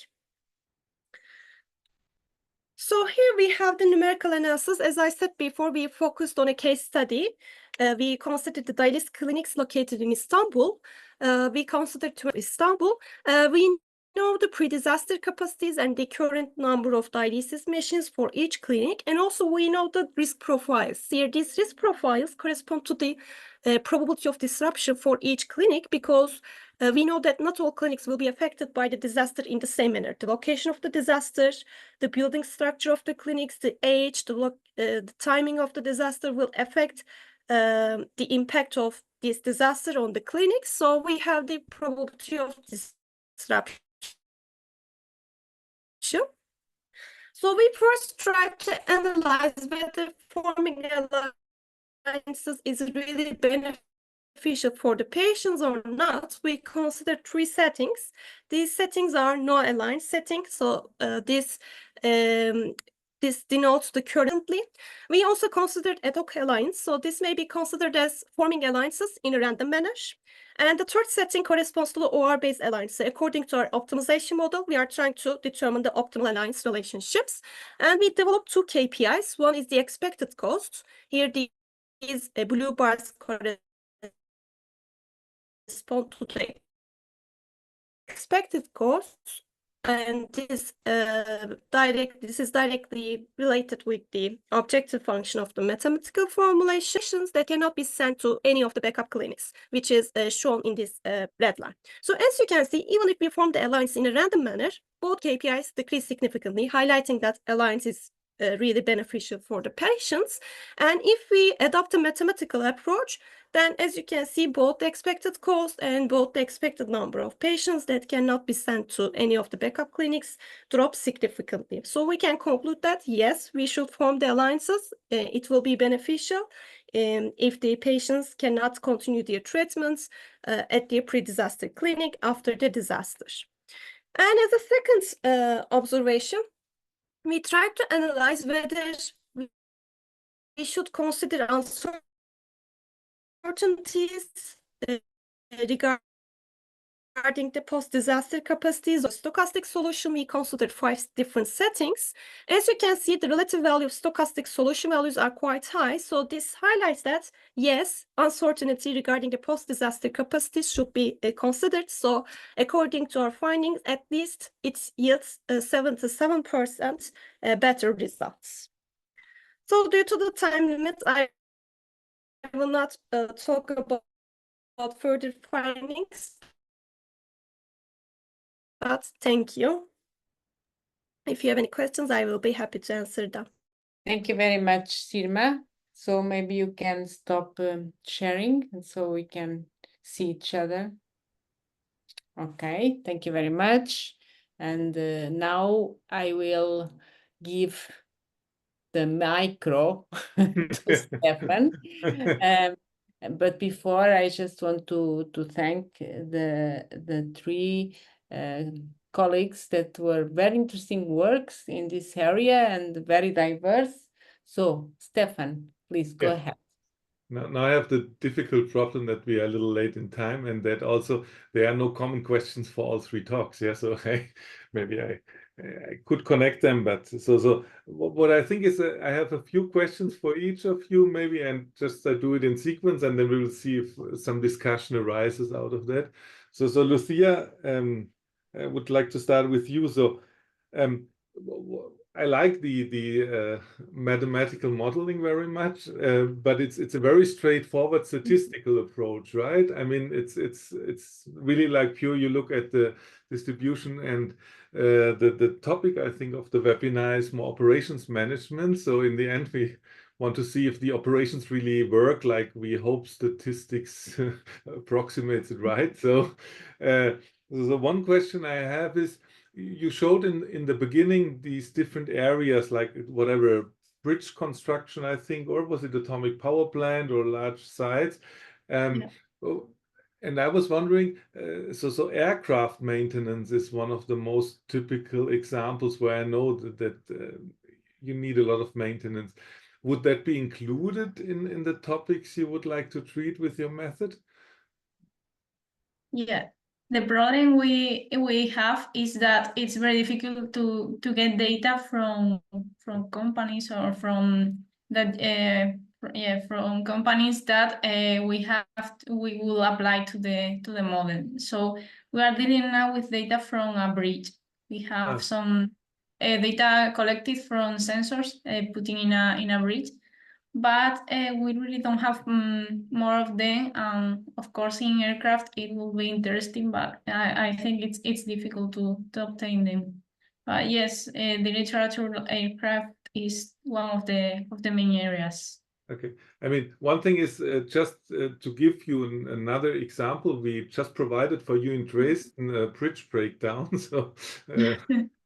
S2: So here we have the numerical analysis. As I said before, we focused on a case study. We considered the dialysis clinics located in Istanbul. We considered Istanbul. We know the pre-disaster capacities and the current number of dialysis machines for each clinic. And also we know the risk profiles. Here, these risk profiles correspond to the probability of disruption for each clinic, because we know that not all clinics will be affected by the disaster in the same manner. The location of the disaster, the building structure of the clinics, the age, the timing of the disaster will affect the impact of this disaster on the clinics. So we have the probability of disruption. So we first try to analyze whether forming alliances is really beneficial for the patients or not. We consider 3 settings. These settings are no alliance setting. So this denotes the currently. We also considered ad hoc alliance. So this may be considered as forming alliances in a random manner. And the third setting corresponds to the OR-based alliance. So according to our optimization model, we are trying to determine the optimal alliance relationships. And we developed 2 KPIs. One is the expected cost. Here, these blue bars correspond to the expected costs. And this is directly related with the objective function of the mathematical formulations that cannot be sent to any of the backup clinics, which is shown in this red line. So as you can see, even if we form the alliance in a random manner, both KPIs decrease significantly, highlighting that alliance is really beneficial for the patients. And if we adopt a mathematical approach, then as you can see, both the expected cost and both the expected number of patients that cannot be sent to any of the backup clinics drop significantly. So we can conclude that, yes, we should form the alliances. It will be beneficial if the patients cannot continue their treatments at their pre-disaster clinic after the disaster. And as a second observation, we tried to analyze whether we should consider uncertainties regarding regarding the post-disaster capacities of stochastic solution, we considered 5 different settings. As you can see, the relative value of stochastic solution values are quite high. So this highlights that, yes, uncertainty regarding the post-disaster capacities should be considered. So according to our findings, at least it yields 77% better results. So due to the time limit, I will not talk about further findings, but thank you. If you have any questions, I will be happy to answer them.
S1: Thank you very much, Sirma. So maybe you can stop sharing, and so we can see each other. Okay, thank you very much. And now I will give the micro to Stefan. But before, I just want to thank the 3 colleagues that were very interesting works in this area and very diverse. So, Stefan, please go ahead.
S4: Now I have the difficult problem that we are a little late in time, and that also there are no common questions for all 3 talks. Yeah, so maybe I could connect them, but so what I think is I have a few questions for each of you, maybe, and just do it in sequence, and then we will see if some discussion arises out of that. So Lucía, I would like to start with you. So I like the mathematical modeling very much, but it's a very straightforward statistical approach, right? I mean, it's really like pure. You look at the distribution, and the topic, I think, of the webinar is more operations management. So in the end, we want to see if the operations really work like we hope statistics approximates it, right? So the one question I have is, you showed in the beginning these different areas, like whatever bridge construction, I think, or was it atomic power plant or large sites? And I was wondering, so aircraft maintenance is one of the most typical examples where I know that you need a lot of maintenance. Would that be included in the topics you would like to treat with your method?
S3: Yeah. The problem we have is that it's very difficult to get data from companies or from that from companies that we will apply to the model. So we are dealing now with data from a bridge. We have some data collected from sensors putting in a bridge, but we really don't have more of them. Of course, in aircraft, it will be interesting, but I think it's difficult to obtain them. But yes, the literature aircraft is one of the main areas.
S4: Okay. I mean, one thing is just to give you another example, we just provided for you in Dresden a bridge breakdown. So yeah.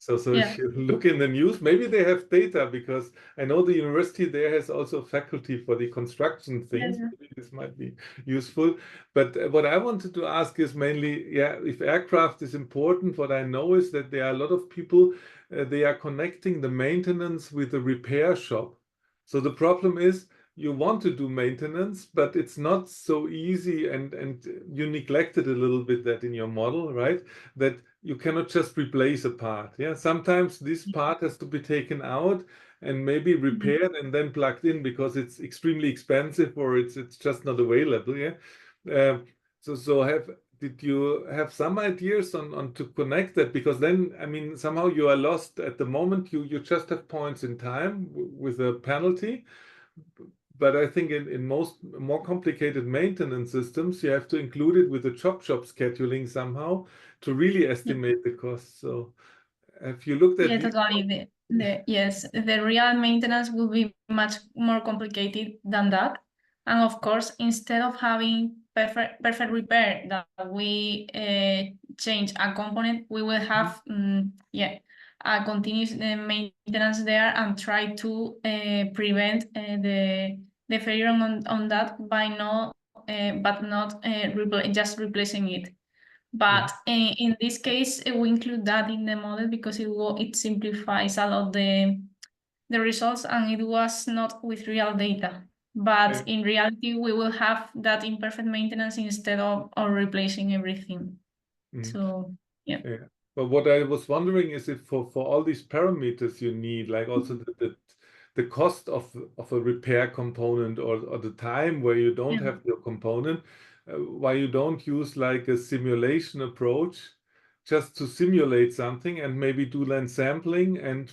S4: If you look in the news, maybe they have data, because I know the university there has also faculty for the construction things.
S3: Yeah.
S4: Maybe this might be useful. But what I wanted to ask is mainly, if aircraft is important, what I know is that there are a lot of people, they are connecting the maintenance with the repair shop. So the problem is, you want to do maintenance, but it's not so easy, and you neglected a little bit that in your model, right? That you cannot just replace a part. Yeah, sometimes this part has to be taken out and maybe repaired and then plugged in, because it's extremely expensive or it's just not available. Yeah. Did you have some ideas on to connect that? Because then, I mean, somehow you are lost at the moment. You just have points in time with a penalty. But I think in most more complicated maintenance systems, you have to include it with the chop shop scheduling somehow to really estimate the cost. So if you looked at
S3: totally. Yes, the real maintenance will be much more complicated than that. And of course, instead of having perfect repair that we change a component, we will have a continuous maintenance there and try to prevent the failure on that by not just replacing it. But in this case, we include that in the model because it simplifies a lot the results, and it was not with real data. But in reality, we will have that imperfect maintenance instead of replacing everything. So yeah.
S4: But what I was wondering is if for all these parameters you need, like also the cost of a repair component or the time where you don't have your component, why you don't use like a simulation approach just to simulate something and maybe do then sampling, and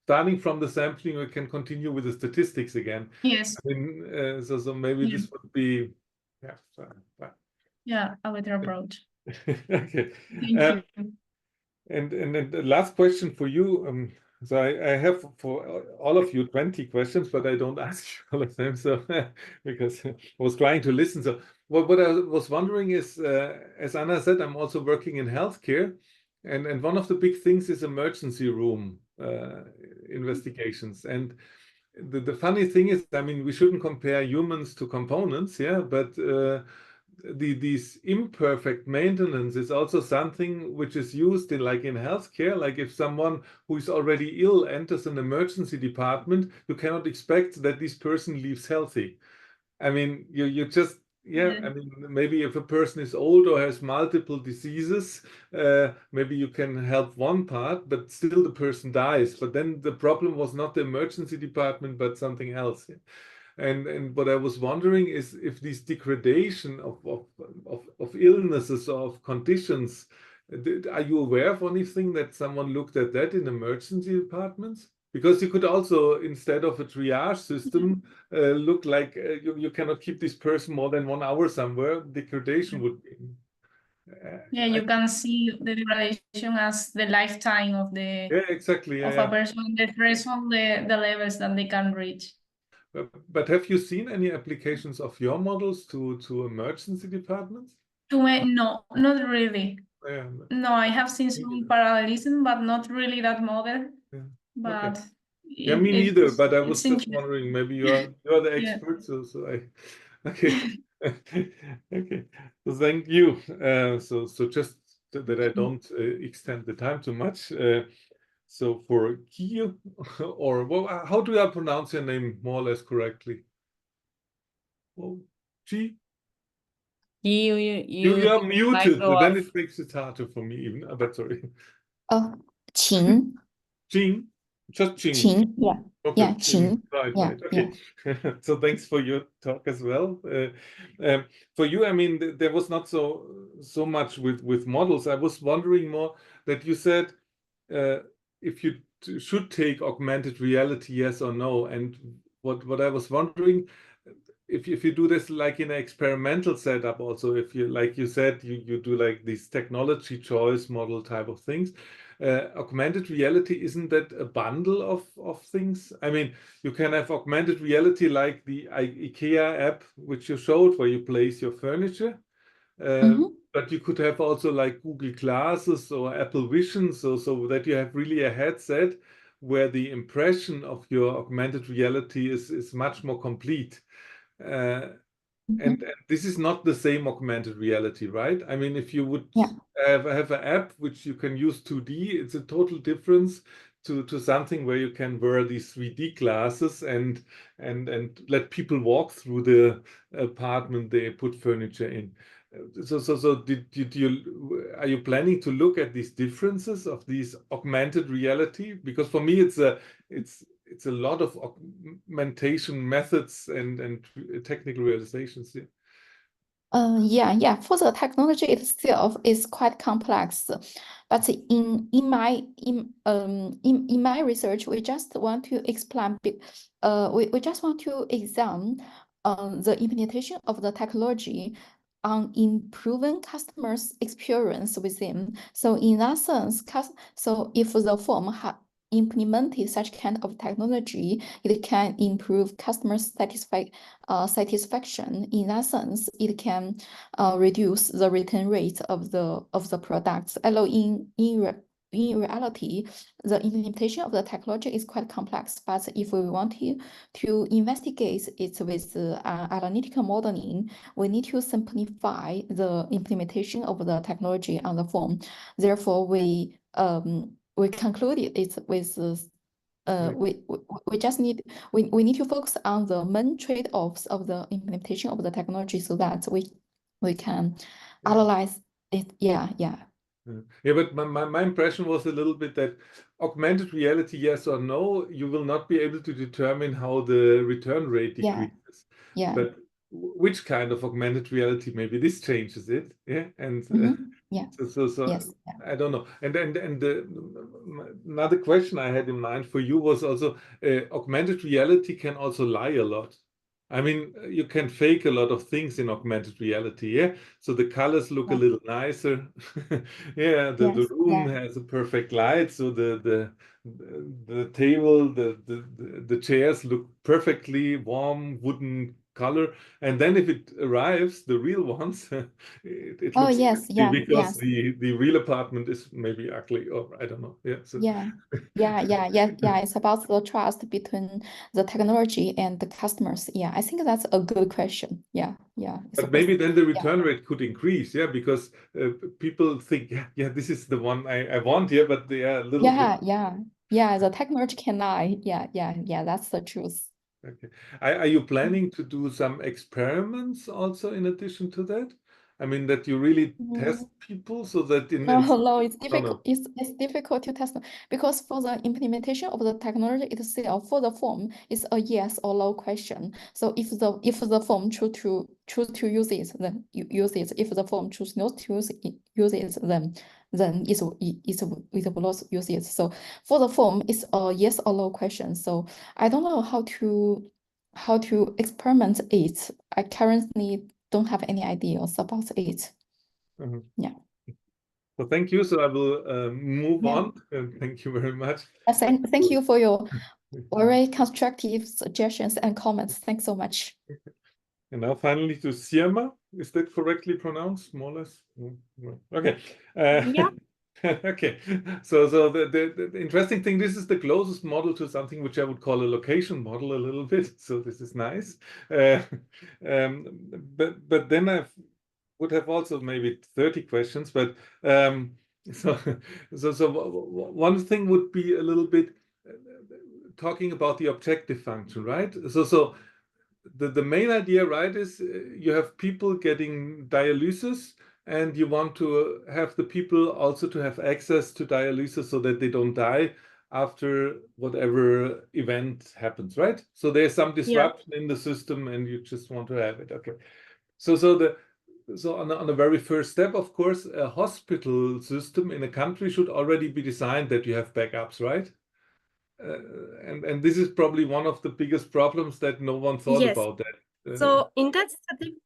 S4: starting from the sampling we can continue with the statistics again.
S3: Yes.
S4: I mean, so maybe this would be
S3: a better approach.
S4: Okay.
S3: Thank you.
S4: And then the last question for you. So I have for all of you 20 questions, but I don't ask you all of them. So because I was trying to listen. So what I was wondering is, as Anna said, I'm also working in healthcare, and one of the big things is emergency room investigations. And the funny thing is, I mean, we shouldn't compare humans to components, yeah, but these imperfect maintenance is also something which is used in healthcare. Like if someone who is already ill enters an emergency department, you cannot expect that this person leaves healthy. I mean, you just I mean, maybe if a person is old or has multiple diseases, maybe you can help one part, but still the person dies. But then the problem was not the emergency department, but something else. And what I was wondering is if this degradation of illnesses or of conditions, are you aware of anything that someone looked at that in emergency departments? Because you could also, instead of a triage system, look like you cannot keep this person more than 1 hour somewhere. Degradation would be.
S3: You can see the degradation as the lifetime of the of a person, the threshold, the levels that they can reach.
S4: But have you seen any applications of your models to emergency departments?
S3: No, not really. No, I have seen some parallelism, but not really that model. But
S4: me neither. But I was just wondering, maybe you're the expert, so I okay. So thank you. So just that I don't extend the time too much. So for Ki, or well, how do I pronounce your name more or less correctly? Well, G. You are muted, so then it makes it harder for me even. But sorry.
S5: Qin.
S4: Jing, just Jing.
S5: Qin, yeah.
S4: Okay.
S5: Yeah, Qin.
S4: Right. Okay. So thanks for your talk as well. For you, I mean, there was not so much with models. I was wondering more that you said if you should take augmented reality, yes or no. And what I was wondering, if you do this like in an experimental setup, also if you, like you said, you do like these technology choice model type of things. Augmented reality, isn't that a bundle of things? I mean, you can have augmented reality like the IKEA app, which you showed, where you place your furniture. But you could have also like Google Glasses or Apple Vision, so that you have really a headset where the impression of your augmented reality is much more complete. And this is not the same augmented reality, right? I mean, if you would have an app which you can use 2D, it's a total difference to something where you can wear these 3D glasses and let people walk through the apartment they put furniture in. So are you planning to look at these differences of these augmented reality? Because for me, it's a lot of augmentation methods and technical realizations here.
S5: For the technology itself is quite complex, but in my research, we just want to explain. We just want to examine the implementation of the technology on improving customers' experience with them. So in that sense, so if the firm implemented such kind of technology, it can improve customer satisfaction. In that sense, it can reduce the return rate of the products. Although in reality, the implementation of the technology is quite complex. But if we want to investigate it with analytical modeling, we need to simplify the implementation of the technology on the form. Therefore, we concluded it with we need to focus on the main trade-offs of the implementation of the technology, so that we can analyze Yeah.
S4: Yeah, but my impression was a little bit that augmented reality, yes or no, you will not be able to determine how the return rate decreases.
S5: Yeah.
S4: But which kind of augmented reality, maybe this changes it. Yeah, and
S5: Yeah.
S4: so
S5: Yes.
S4: I don't know. And another question I had in mind for you was also augmented reality can also lie a lot. I mean, you can fake a lot of things in augmented reality, yeah? So the colors look a little nicer. Yeah, the room has a perfect light, so the table, the chairs look perfectly warm wooden color. And then if it arrives, the real ones, it looks ugly because the real apartment is maybe ugly, or I don't know. Yeah. So.
S5: Yeah. It's about the trust between the technology and the customers. Yeah, I think that's a good question. Yeah.
S4: But maybe then the return rate could increase, yeah, because people think, yeah, this is the one I want here, but they are a little bit.
S5: Yeah. The technology can lie. Yeah. That's the truth.
S4: Okay. Are you planning to do some experiments also in addition to that? I mean, that you really test people so that
S5: No, it's difficult. It's difficult to test because for the implementation of the technology itself, for the form, it's a yes or no question. So if the form choose to use it, then you use it. If the form choose not to use it, then it will not use it. So for the form, it's a yes or no question. So I don't know how to experiment it. I currently don't have any ideas about it. Yeah.
S4: So thank you. So I will move on. Thank you very much.
S5: Thank you for your very constructive suggestions and comments. Thanks so much.
S4: And now finally to Sirma. Is that correctly pronounced, more or less? No. Okay.
S2: Yeah.
S4: Okay. So the interesting thing, this is the closest model to something which I would call a location model a little bit. So this is nice. But then I would have also maybe 30 questions. But so one thing would be a little bit talking about the objective function, right? So the main idea, right, is you have people getting dialysis, and you want to have the people also to have access to dialysis so that they don't die after whatever event happens, right? So there's some disruption in the system, and you just want to have it. Okay. So on the very first step, of course, a hospital system in a country should already be designed that you have backups, right? And this is probably one of the biggest problems that no one thought about that.
S2: So in that study,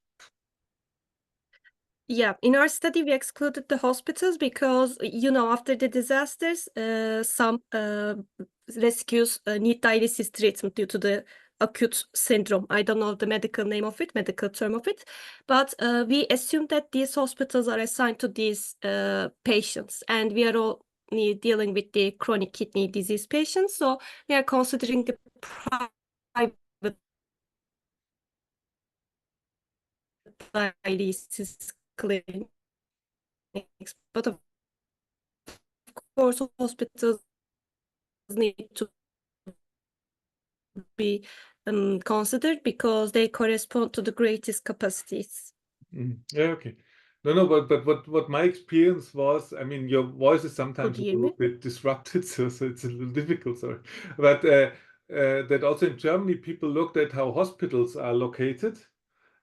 S2: in our study, we excluded the hospitals because, after the disasters, some rescues need dialysis treatment due to the acute syndrome. I don't know the medical term of it, but we assume that these hospitals are assigned to these patients, and we are all dealing with the chronic kidney disease patients. So we are considering the private dialysis clinics, but of course hospitals need to be considered because they correspond to the greatest capacities.
S4: Yeah, okay. No, but what my experience was, I mean, your voice is sometimes a little bit disrupted, so it's a little difficult, sorry. But that also in Germany, people looked at how hospitals are located,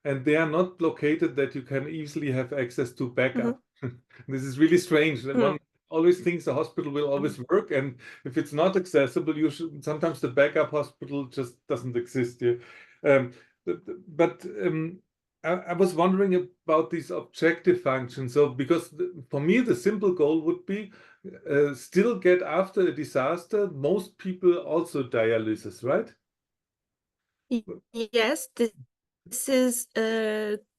S4: and they are not located that you can easily have access to backup. This is really strange. One always thinks the hospital will always work, and if it's not accessible, sometimes the backup hospital just doesn't exist here. But I was wondering about these objective functions. So because for me, the simple goal would be still get after a disaster, most people also dialysis, right?
S2: Yes, this is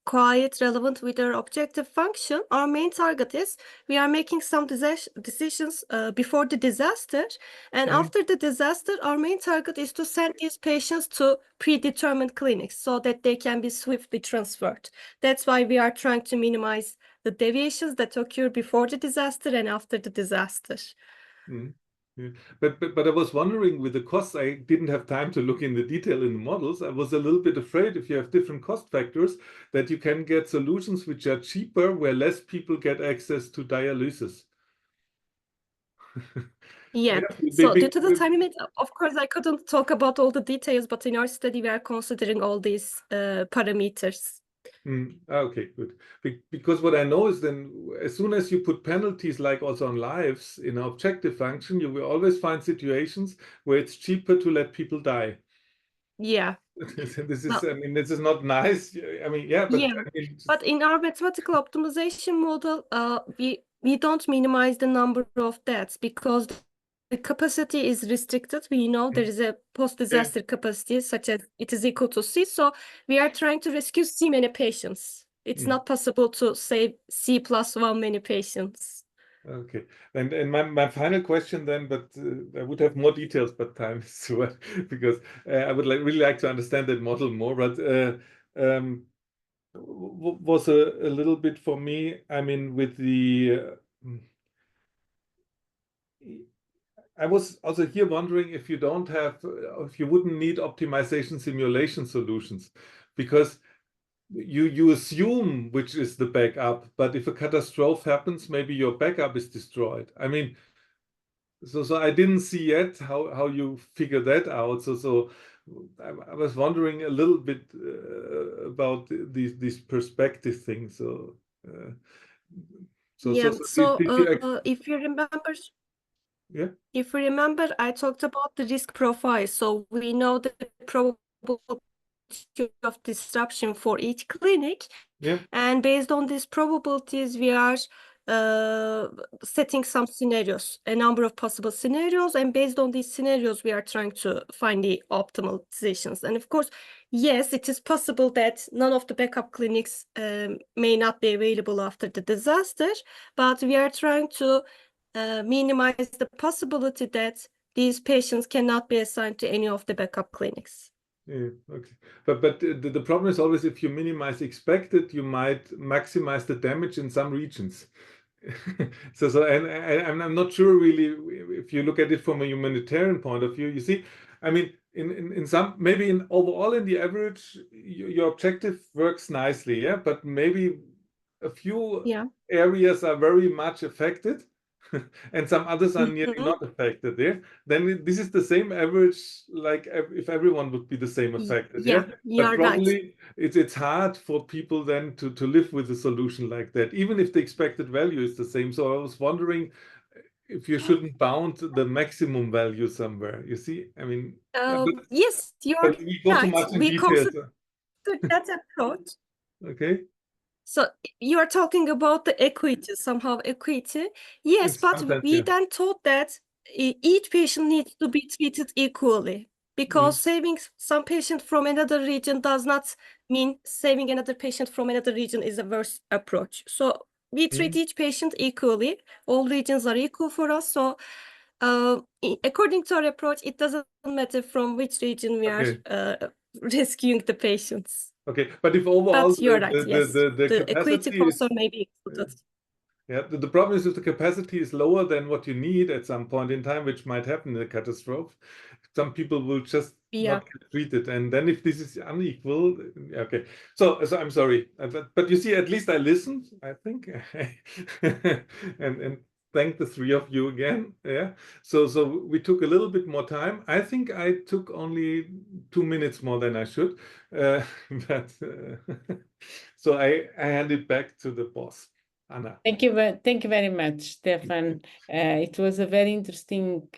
S2: quite relevant with our objective function. Our main target is we are making some decisions before the disaster, and after the disaster, our main target is to send these patients to predetermined clinics so that they can be swiftly transferred. That's why we are trying to minimize the deviations that occur before the disaster and after the disaster.
S4: Yeah. But I was wondering with the costs, I didn't have time to look in the detail in the models. I was a little bit afraid if you have different cost factors that you can get solutions which are cheaper where less people get access to dialysis.
S2: Yeah.
S4: Yeah,
S2: So due to the time limit, of course, I couldn't talk about all the details, but in our study, we are considering all these parameters.
S4: Okay, good. Because what I know is then as soon as you put penalties like also on lives in an objective function, you will always find situations where it's cheaper to let people die.
S2: Yeah.
S4: This is,
S2: Well,
S4: I mean, this is not nice. I mean, yeah, but
S2: yeah.
S4: I mean,
S2: But in our mathematical optimization model, we don't minimize the number of deaths because the capacity is restricted. We know there is a post-disaster capacity such as it is equal to C. So we are trying to rescue C many patients. It's not possible to save C plus 1 many patients.
S4: Okay, and my final question then, but I would have more details, but time is short because I would really like to understand that model more. But was a little bit for me. I mean, with the I was also here wondering if you don't have, if you wouldn't need optimization simulation solutions, because you assume which is the backup, but if a catastrophe happens, maybe your backup is destroyed. I mean, so I didn't see yet how you figure that out. So I was wondering a little bit about these perspective things.
S2: If you remember,
S4: yeah.
S2: If you remember, I talked about the risk profile. So we know the probability of disruption for each clinic.
S4: Yeah.
S2: And based on these probabilities, we are setting some scenarios, a number of possible scenarios. And based on these scenarios, we are trying to find the optimal decisions. And of course, yes, it is possible that none of the backup clinics may not be available after the disaster, but we are trying to minimize the possibility that these patients cannot be assigned to any of the backup clinics.
S4: Yeah, okay. But the problem is always if you minimize expected, you might maximize the damage in some regions. And I'm not sure really if you look at it from a humanitarian point of view. You see, I mean, in some maybe in overall in the average, your objective works nicely, yeah. But maybe a few areas are very much affected. And some others are nearly not affected there, then this is the same average, like if everyone would be the same affected. But probably it's hard for people then to live with a solution like that, even if the expected value is the same. So I was wondering if you shouldn't bound the maximum value somewhere. You see, I mean,
S2: yes, you're
S4: we go too much in details.
S2: That approach.
S4: Okay.
S2: So you are talking about the equity, somehow equity. Yes, but we then thought that each patient needs to be treated equally, because saving some patient from another region does not mean saving another patient from another region is a worse approach. So we treat each patient equally. All regions are equal for us. So according to our approach, it doesn't matter from which region we are rescuing the patients.
S4: Okay, but if overall
S2: you're right, yes. The equity
S4: capacity
S2: also may be included.
S4: Yeah, the problem is if the capacity is lower than what you need at some point in time, which might happen in a catastrophe, some people will just not get treated. And then if this is unequal, okay. So I'm sorry, but you see, at least I listened, I think, and thank the three of you again. Yeah. So we took a little bit more time. I think I took only 2 minutes more than I should, but so I hand it back to the boss. Anna.
S1: Thank you very much, Stefan. It was a very interesting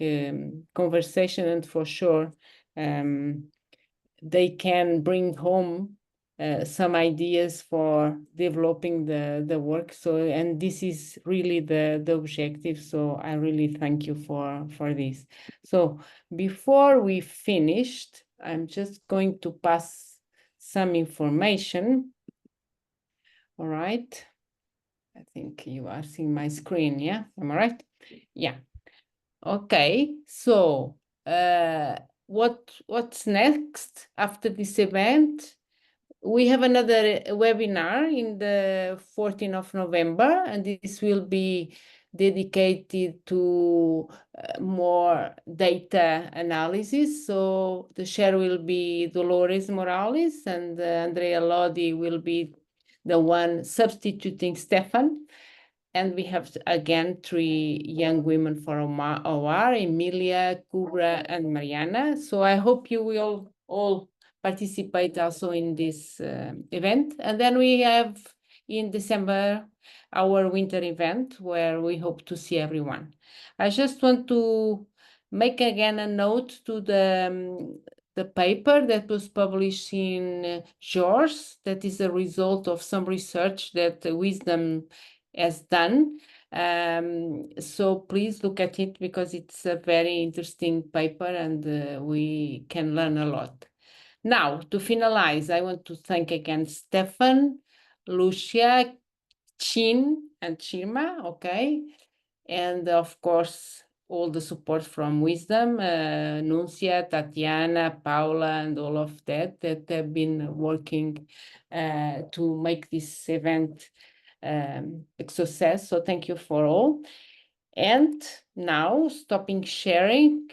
S1: conversation, and for sure they can bring home some ideas for developing the work. So, and this is really the objective. So I really thank you for this. So before we finished, I'm just going to pass some information. All right. I think you are seeing my screen, yeah? Am I right? Yeah. Okay, so what's next after this event? We have another webinar in the 14th of November, and this will be dedicated to more data analysis. So the chair will be Dolores Morales, and Andrea Lodi will be the one substituting Stefan. And we have, again, 3 young women for OR, Emilia, Kubra, and Mariana. So I hope you will all participate also in this event. And then we have in December our winter event where we hope to see everyone. I just want to make again a note to the paper that was published in JORS, that is a result of some research that Wisdom has done. So please look at it because it's a very interesting paper and we can learn a lot. Now, to finalize, I want to thank again Stefan, Lucia, Chin, and Sirma, okay? And of course, all the support from Wisdom, Nuncia, Tatiana, Paula, and all of that have been working to make this event a success. So thank you for all. And now, stopping sharing,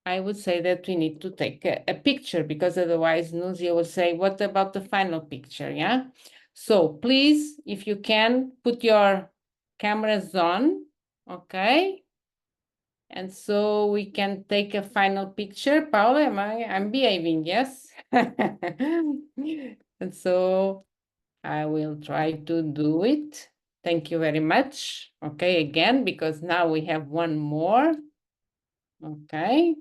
S1: I would say that we need to take a picture, because otherwise Nuncia will say, what about the final picture, yeah? So please, if you can, put your cameras on, okay? And so we can take a final picture. Paula, I'm behaving, yes? And so I will try to do it. Thank you very much. Okay, again, because now we have one more. Okay.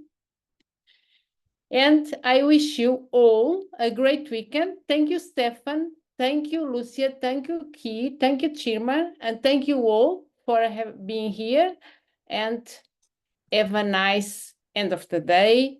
S1: And I wish you all a great weekend. Thank you, Stefan. Thank you, Lucia. Thank you, Ki. Thank you, Sirma. And thank you all for being here. And have a nice end of the day.